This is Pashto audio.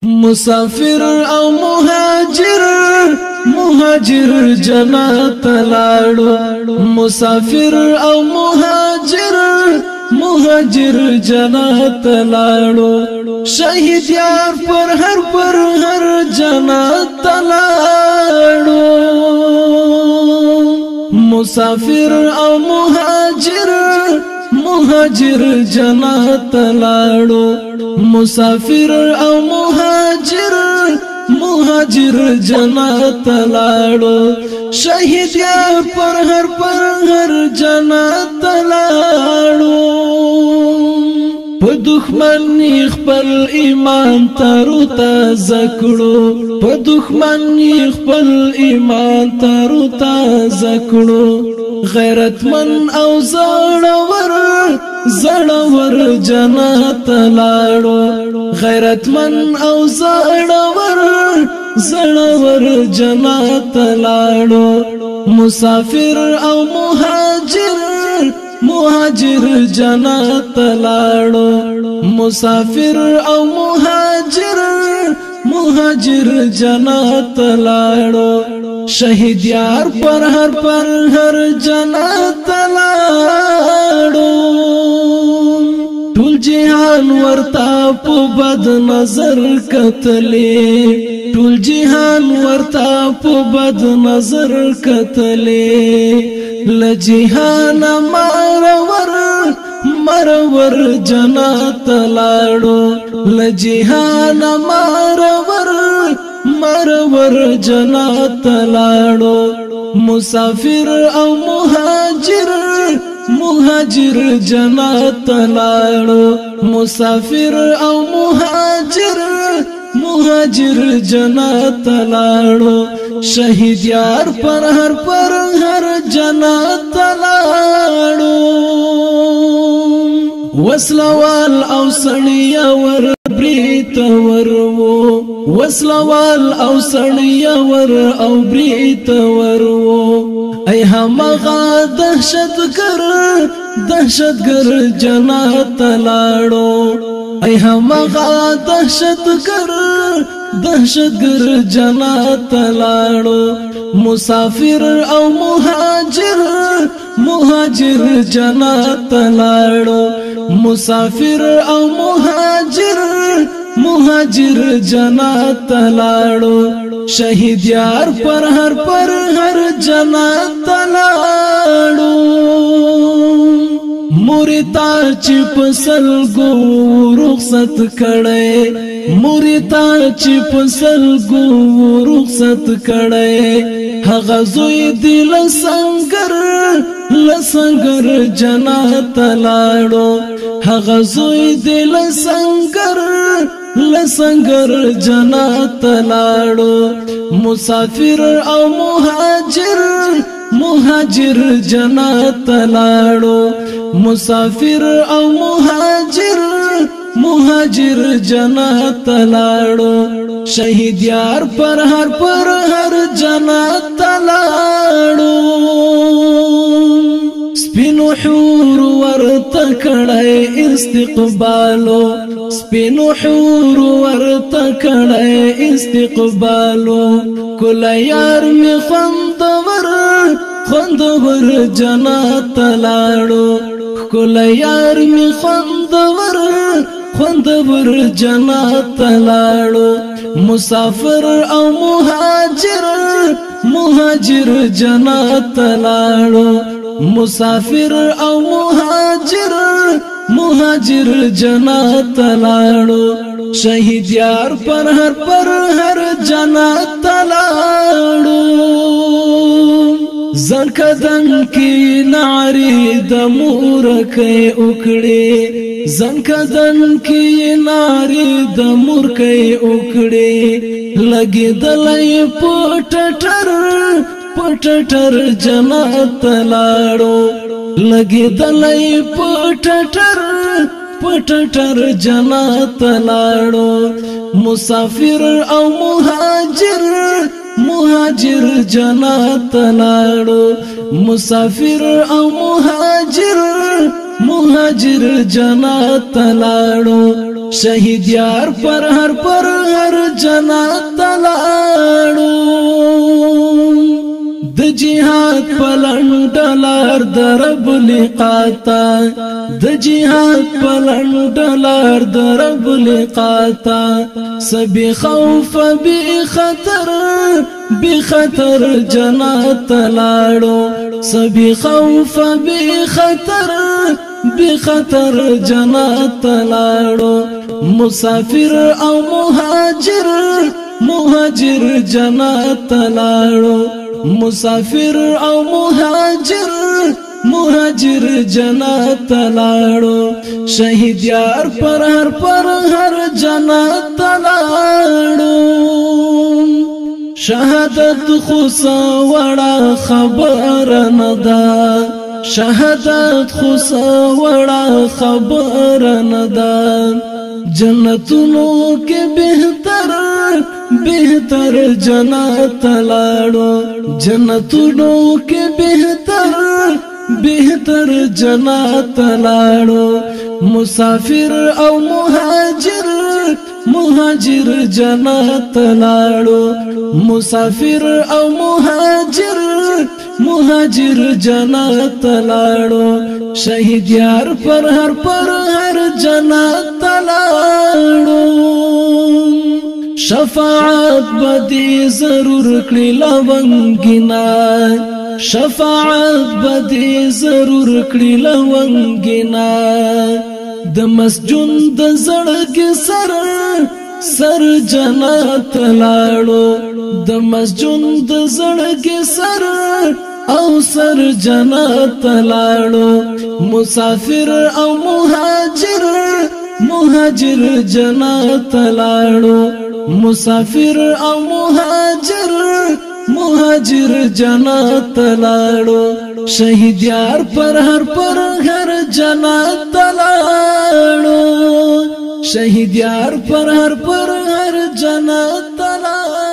مسافر او مهاجر مهاجر جنت لاړو مسافر او مهاجر مهاجر جنت لاړو شهید یار پر هر جنت لاړو مسافر او مهاجر مهاجر جنت لاړو مسافر او مهاجر مهاجر جنت لاړو شهید یار پر هر جنت لاړو په دښمن خپل ایمان ترو تازه کړو په دښمن خپل ایمان ترو تازه کړو غیرتمن او زړور جنت لاړو غیرتمن او زړور جنت لاړو مسافر او مهاجر مهاجر جنت لاړو مسافر او مهاجر مهاجر جنت لاړو شهید یار پر هر جنت لاړو ټول جهان ورتا په بد نظر کتلې ټول جهان ورتا په بد نظر کتلې لجهان مرور جنت لاړو لجهان مرور جنت لاړو مسافر او مهاجر مهاجر جنت لاړو مسافر او مهاجر مهاجر جنت لاړو شهید یار پر هر جنت لاړو وسلوال او سړیا ور بریت ورو وسلوال او سړیا ور او بریت ورو ای همغه دهشتګر جنت لاړو ای همغه دهشتګر جنت لاړو مسافر او مهاجر جنت لاړو مسافر او مهاجر جنت لاړو شهید یار پر هر جنت لاړو مورتا چې پسلګو رخصت کړي مورتا چې پسلګو رخصت کړي هغه زوی دل لسنگر جنت لاړو هغه زوی دل لسنگر جنت لاړو مسافر او مهاجر جنت لاړو مسافر او مهاجر جنت لاړو شهید یار پر هر جنت لاړو سپینو حور ورته کړی استقبالو سپینو حور ورته کړی استقبالو کل یار می خوندور جنت لاړو کل یار می خوندور جنت لاړو مسافر او مهاجر جنت لاړو مسافر او مهاجر جنت لاړو شهید یار پر هر جنت لاړو زنکدن کی ناری د مورکې وکړي زنکدن کی ناری د مورکې وکړي لګي دلای پټټر جنت لاړو لګي دلای پټټر جنت لاړو مسافر او مهاجر جنت لاړو مسافر او مهاجر جنت لاړو شهید یار پر هر جنات لاړو د جهاد پلندلار د رب لقاتا د جهاد پلندلار د رب لقاتا سبي خوف بخطر جنات لاړو سبي خوف بخطر جنات لاړو مسافر او مهاجر جنات لاړو مسافر او مهاجر جنات لاړو شهید یار پر هر جنات لاړو شهادت خوسا وړا خبر ندا شهادت خوسا وړا خبر ندا جنتونو کې بهتر جنات لاړو جنتونو کې بهتر جنات لاړو مسافر او مهاجر جنات لاړو مسافر او مهاجر جنات لاړو شهید یار پر هر جنات لاړو شفاعت بدی ضرور کړي لونګینا شفاعت بدی ضرور کړي لونګینا د مسجون د زړګي سر جنات لاړو د مسجون د زړګي سر جنات لاړو مسافر او مهاجر جنات لاړو مسافر او مهاجر جنات لاړو شهید یار پر هر جنات لاړو شهید یار پر هر جنات لاړو